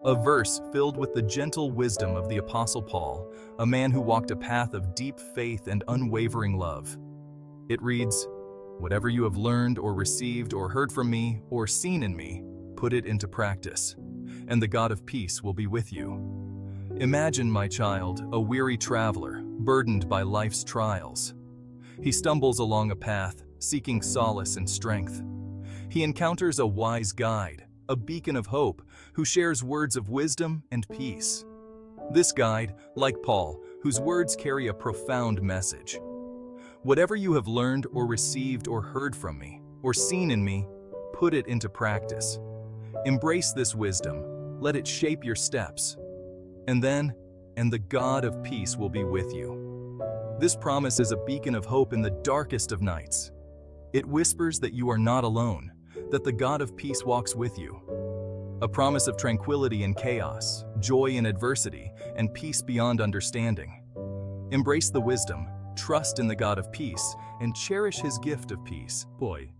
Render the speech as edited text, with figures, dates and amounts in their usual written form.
A verse filled with the gentle wisdom of the Apostle Paul, a man who walked a path of deep faith and unwavering love. It reads, "Whatever you have learned or received or heard from me or seen in me, put it into practice, and the God of peace will be with you." Imagine, my child, a weary traveler, burdened by life's trials. He stumbles along a path, seeking solace and strength. He encounters a wise guide, a beacon of hope, who shares words of wisdom and peace. This guide, like Paul, whose words carry a profound message. Whatever you have learned or received or heard from me, or seen in me, put it into practice. Embrace this wisdom, let it shape your steps. And the God of peace will be with you. This promise is a beacon of hope in the darkest of nights. It whispers that you are not alone, that the God of peace walks with you. A promise of tranquility in chaos, joy in adversity, and peace beyond understanding. Embrace the wisdom, trust in the God of peace, and cherish his gift of peace. Boy,